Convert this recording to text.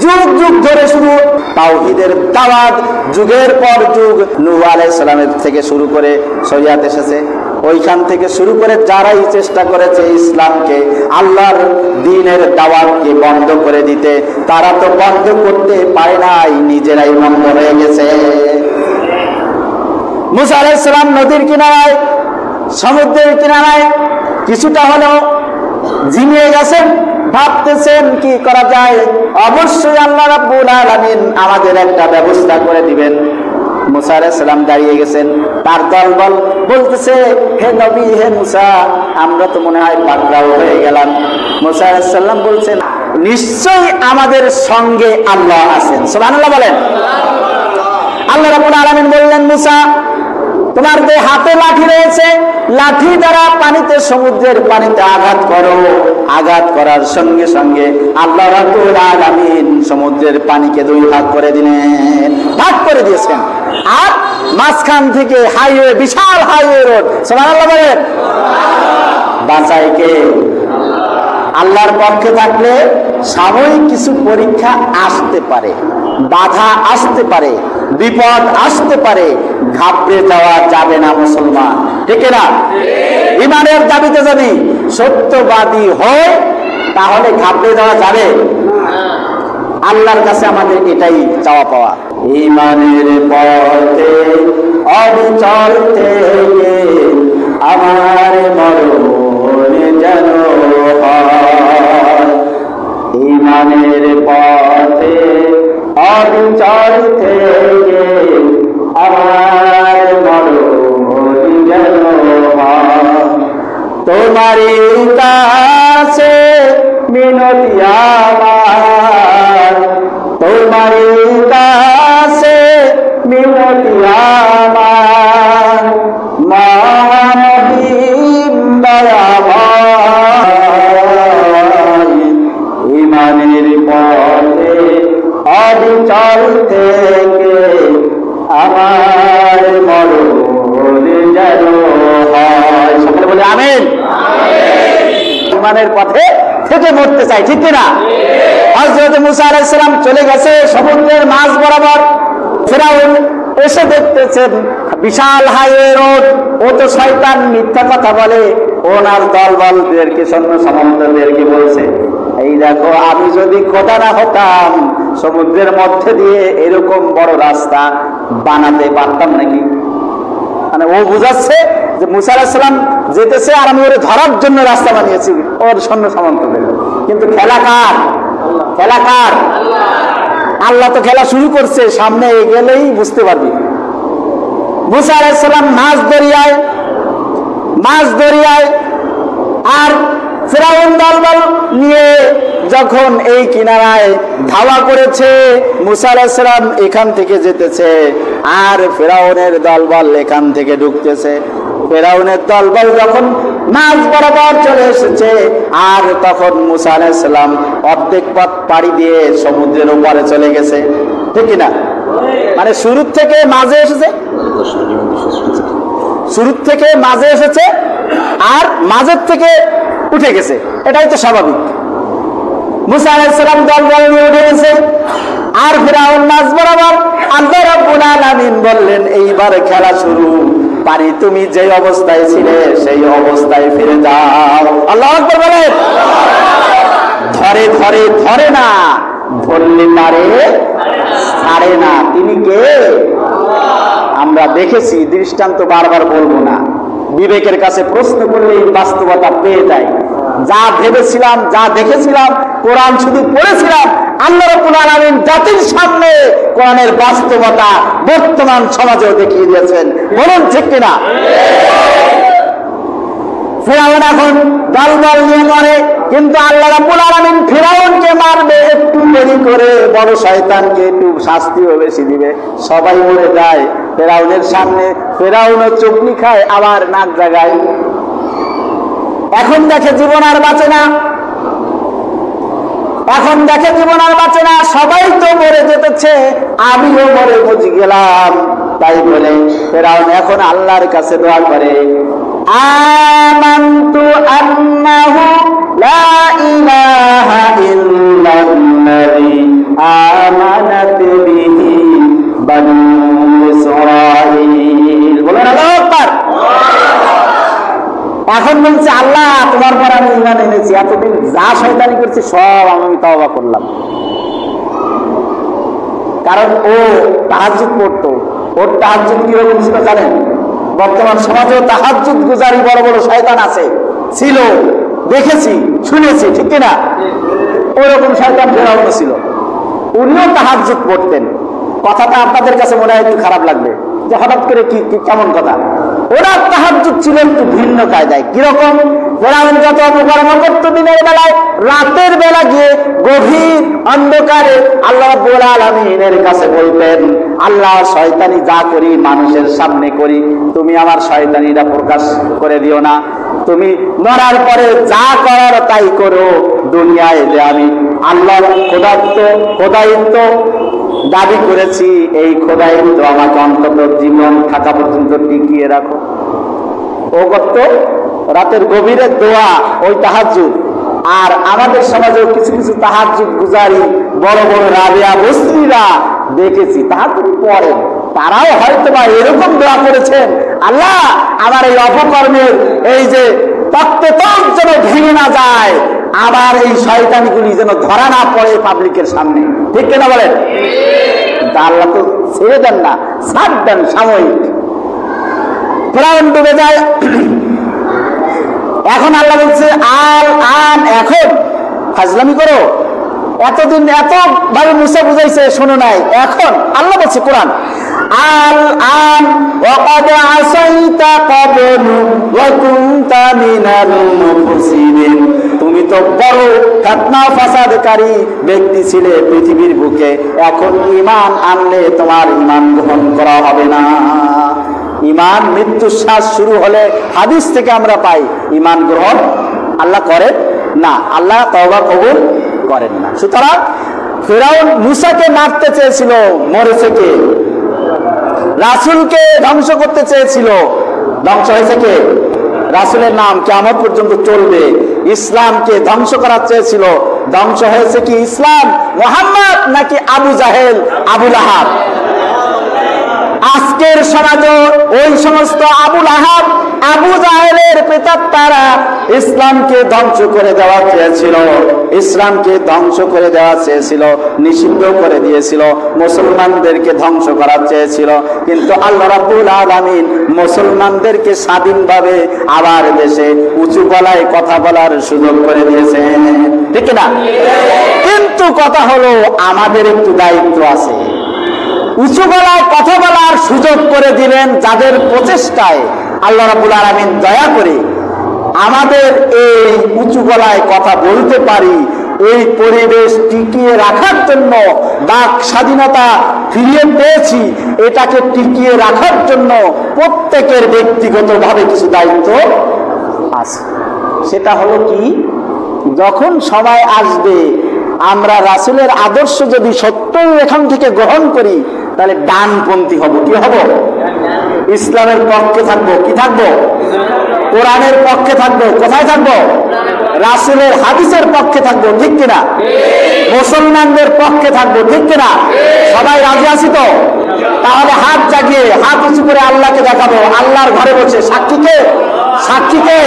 যুগ যুগ ধরে শুরু তাওহীদের দাওয়াত, যুগের পর যুগ নূহ আলাইহিস সালামের থেকে শুরু করে শরিয়াত এসেছে। ওইখান থেকে শুরু করে যারাই চেষ্টা করেছে ইসলামকে, আল্লাহর দ্বীনের দাওয়াতকে বন্ধ করে দিতে, তারা তো বন্ধ করতে পারে নাই, নিজেরাই বন্ধ হয়ে গেছে। মুসা আলাইহিস সালাম নদীর কিনারায়, সমুদ্রের কিনারায় কিছুটা হলেও ঝিমিয়ে গেছেন, ভাবতেছেন কি করা যায়। অবশ্যই আল্লাহ রাব্বুল আলামিন আমাদের একটা ব্যবস্থা করে দিবেন। মুসা আলাইহিস সালাম দাঁড়িয়ে গেছেন, তার দলবল বলতেছে, হে নবী, হে মুসা, আমরা তো মনে হয় পাকড়াও হয়ে গেলাম। মুসা আলাইহিস সালাম বলছেন, নিশ্চয়ই আমাদের সঙ্গে আল্লাহ আছেন। সুবহানাল্লাহ বলেন। আল্লাহ রাব্বুল আলামিন বললেন, মুসা, তোমার যে হাতে লাঠি রয়েছে, লাঠি দ্বারা পানিতে, সমুদ্রের পানিতে আঘাত করো। আঘাত করার সঙ্গে সঙ্গে আল্লাহ রাব্বুল আলামিন সমুদ্রের পানিকে দুই ভাগ করে দিলেন, ভাগ করে দিয়েছেন। আর মাঝখান থেকে হাইওয়ে, বিশাল হাইওয়ে রোড। সুবহানাল্লাহ বলেন। বাঁচায় কে? আল্লাহর পক্ষে থাকলে সাময়িক কিছু পরীক্ষা আসতে পারে, বাধা আসতে পারে, বিপদ আসতে পারে, ঘাবড়ে যাওয়া যাবে না মুসলমান, ঠিক না? ঈমানের দাবিতে যদি সত্যবাদী হয় তাহলে ঘাবড়ে যাওয়া যাবে? আল্লাহর কাছে আমাদের এটাই চাওয়া পাওয়া। ঈমানের পথে অবিচল থেকে আমার মরণ যেন হয়। ঈমানের পথে অবিচল থেকে আমার মরণ যেন হয়। তোমারই কাছে মিনতি আমার, তোমারই কাছে মিনতি আমার, মহানবীর দয়াময়। ঈমানের পথে অবিচল থেকে আমার মরণ যেন হয়। সকলে বলে আমিন। ঈমানের পথে থেকে মরতে চাই, ঠিক না? হযরত মুসা আলাইহিস সালাম চলে গেছে সমুদ্রের মাঝ বরাবর। ফিরাউন এসে দেখতেছেন বিশাল হাইওয়ে রোড। ও তো শয়তান, মিথ্যা কথা বলে। ওনার দলবলদেরকে, সৈন্য সামন্তদেরকে বলছে, এই দেখো, আমি যদি খোদা না হতাম সমুদ্রের মধ্যে দিয়ে এরকম বড় রাস্তা বানাতে পারতাম নাকি? মানে ও বুঝাচ্ছে যে মুসা আলাইহিস সালাম যেতেছে আর আমি ওরে ধরার জন্য রাস্তা বানিয়েছি ওর সৈন্য সামন্তদের। কিন্তু খেলা কার? খেলা কার? আল্লাহ তো খেলা শুরু করছে, সামনে গেলেই বুঝতে পারবি। মুসা আলাইহিস সালাম মাঝ দরিয়ায় আর ফিরাউন দলবল নিয়ে যখন এই কিনারায় ধাওয়া করেছে, মুসা আলাইহিস সালাম এখান থেকে যেতেছে আর ফিরাউনের দলবল এখান থেকে ঢুকতেছে। ফিরাউনের দলবল যখন মাঝ বরাবর চলে এসেছে আর তখন মুসা আলাইহিস সালাম অর্ধেক পথ পাড়ি দিয়ে সমুদ্রের ওপারে চলে গেছে, ঠিক না? মানে শুরুর থেকে মাঝে এসেছে, শুরুর থেকে মাঝে এসেছে আর মাঝের থেকে উঠে গেছে, এটাই তো স্বাভাবিক। মুসা আলাইহিস সালাম দলবল নিয়ে উঠে গেছে আর ফিরাউন মাঝ বরাবর। আল্লাহ রাব্বুল আলামিন বললেন, এইবার খেলা শুরু। পানি তুমি যে অবস্থায় ছিলে সেই অবস্থায় ফিরে যাও। আল্লাহু আকবার বলেন। ধরে ধরে ধরে না, ধরলে পারে ছাড়ে না। তিনি কে? আমরা দেখেছি, দৃষ্টান্ত বারবার বলবো না। বিবেকের কাছে প্রশ্ন করলেই বাস্তবতা পেয়ে যায়। যা ভেবেছিলাম, যা দেখেছিলাম, কোরআন শুধু পড়েছিলাম, আল্লাহ রাব্বুল আলামিন জাতির সামনে কোরআনের বাস্তবতা বর্তমান সমাজেও দেখিয়ে দিয়েছেন। বলুন ঠিক কিনা? ফিরাউন এখন দলবল নিয়ে মরে, কিন্তু আল্লাহ রাব্বুল আলামিন ফিরাউনকে মারবে একটু দেরি করে, বড় শয়তানকে একটু শাস্তিও বেশি দিবে, সবাই মরে যায় ফিরাউনের সামনে। ফিরাউনও চুপলি খায়, আবার নাক জাগায়। এখন দেখে জীবন আর বাঁচে না, এখন দেখে জীবন আর বাঁচে না, সবাই তো মরে যেতেছে, আমিও মরে বুঝে গেলাম। তাই বলে ফিরাউন এখন আল্লাহর কাছে দোয়া করে, আমানতু আন্নাহু লা ইলাহা ইল্লাল্লাযী বলছে, আল্লাহ তোমার পর আমি ঈমান এনেছি, এতদিন যা শয়তানি করছি সব আমি তওবা করলাম। কারণ ও তাহাজ্জুদ পড়তো। ওর তাহাজ্জুদ কিরকম ছিল জানেন? বর্তমান সমাজেও তাহাজ্জুদ গুজারি বড় বড় শয়তান আছে, ছিল, দেখেছি, শুনেছি, ঠিক কিনা? ওইরকম শয়তান ফেরাউন ছিল। উনিও তাহাজ্জুদ পড়তেন। কথাটা আপনাদের কাছে মনে হয় একটু খারাপ লাগবে যে হঠাৎ করে কি কেমন কথা। ওরা তাহাজ্জুদ ছিল একটু ভিন্ন কায়দায়। কিরকম? ফেরাউন যত অপকর্ম করত দিনের বেলায়, রাতের বেলা গিয়ে গভীর অন্ধকারে আল্লাহ রাব্বুল আলামিনের কাছে বলতেন, আল্লাহ শয়তানি যা করি মানুষের সামনে করি, তুমি আমার শয়তানিটা প্রকাশ করে দিও না। তুমি মরার পরে যা করার তাই করো। দুনিয়ায় যে আমি আল্লাহর খোদায়িত্ব দাবি করেছি, এই খোদায়িত্ব আমাকে অন্তত জীবন থাকা পর্যন্ত টিকিয়ে রাখো। ও করত রাতের গভীরে দোয়া, ওই তাহাজ্জুদ। আর আমাদের সমাজেও কিছু কিছু তাহাজ্জুদ গুজারি বড় বড় রাবিয়া বস্তিরা দেখেছি তাহাজ্জুদ পড়েন, তারাও হয়তো বা এরকম দোয়া করেছেন, আল্লাহ আমার এই অপকর্মের এই যে তত্ত্ব যেন ভেঙে না যায়, আবার এই শয়তানিগুলি যেন ধরা না পড়ে পাবলিকের সামনে, ঠিক কিনা বলেন? আল্লাহ তো ছেড়ে দেন না, ছাড় দেন সাময়িক। ফেরাউন ডুবে যায়। এখন আল্লাহ বলছে, এখন ফাজলামি করো। এতদিন এত ভাবে মুসা বুঝাইছে, শোনো নাই। এখন আল্লাহ বলছে কোরআন, আন ওয়াকাদ আসাইতা ক্বাবলু ওয়া কুনতা মিনাল মুফসিদিন। তুমি তো বড় ফিতনা ফাসাদকারী ব্যক্তি ছিলে পৃথিবীর বুকে, এখন ঈমান আনলে তোমার ঈমান গ্রহণ করা হবে না। ঈমান মৃত্যুর শ্বাস শুরু হলে হাদিস থেকে আমরা পাই ঈমান গ্রহণ আল্লাহ করেন না, আল্লাহ তওবা কবুল করেন না। সুতরাং ফিরআউন মুসাকে মারতে চেয়েছিল, মরেছে কে? রাসূলকে ধ্বংস করতে চেয়েছিল, ধ্বংস হয়েছে কে? রাসূলের নাম কিয়ামত পর্যন্ত চলবে। ইসলামকে ধ্বংস করার চেয়েছিল, ধ্বংস হয়েছে কি ইসলাম, মুহাম্মদ নাকি আবু জাহেল, আবু লাহাব? আজকের সমাজও ওই সমস্ত আবু লাহাব, আবু জাহেলের প্রেতাত্মারা ইসলামকে ধ্বংস করে দেওয়া চেয়েছিল, ইসলামকে ধ্বংস করে দেওয়া চেয়েছিল, নিষিদ্ধ করে দিয়েছিল, মুসলমানদেরকে ধ্বংস করার চেয়েছিল। কিন্তু আল্লাহ রাব্বুল আলামিন মুসলমানদেরকে স্বাধীনভাবে আবার দেশে উঁচু গলায় কথা বলার সুযোগ করে দিয়েছেন, ঠিক না? কিন্তু কথা হলো আমাদের একটু দায়িত্ব আছে। উঁচু গলায় কথা বলার সুযোগ করে দিলেন যাদের প্রচেষ্টায় আল্লাহ রাব্বুল আলামিন দয়া করে আমাদের এই উঁচু গলায় কথা বলতে পারি, এই পরিবেশ টিকিয়ে রাখার জন্য বাক স্বাধীনতা ফিরিয়ে পেয়েছি, এটাকে টিকিয়ে রাখার জন্য প্রত্যেকের ব্যক্তিগতভাবে কিছু দায়িত্ব আছে। সেটা হলো কি, যখন সময় আসবে আমরা রাসূলের আদর্শ যদি সত্যই এখান থেকে গ্রহণ করি, তাহলে ডানপন্থী হব। কি হব? ইসলামের পক্ষে থাকবো। কি থাকবো? কোরআনের পক্ষে থাকবো। কোথায় থাকবো? রাসূলের হাদিসের পক্ষে থাকবো, ঠিক কিনা? মুসলমানদের পক্ষে থাকবো, ঠিক কিনা? সবাই রাজি আছি তো? তাহলে হাত জাগিয়ে হাত উঁচু করে আল্লাহকে দেখাবো, আল্লাহর ঘরে বসে। সাক্ষীকে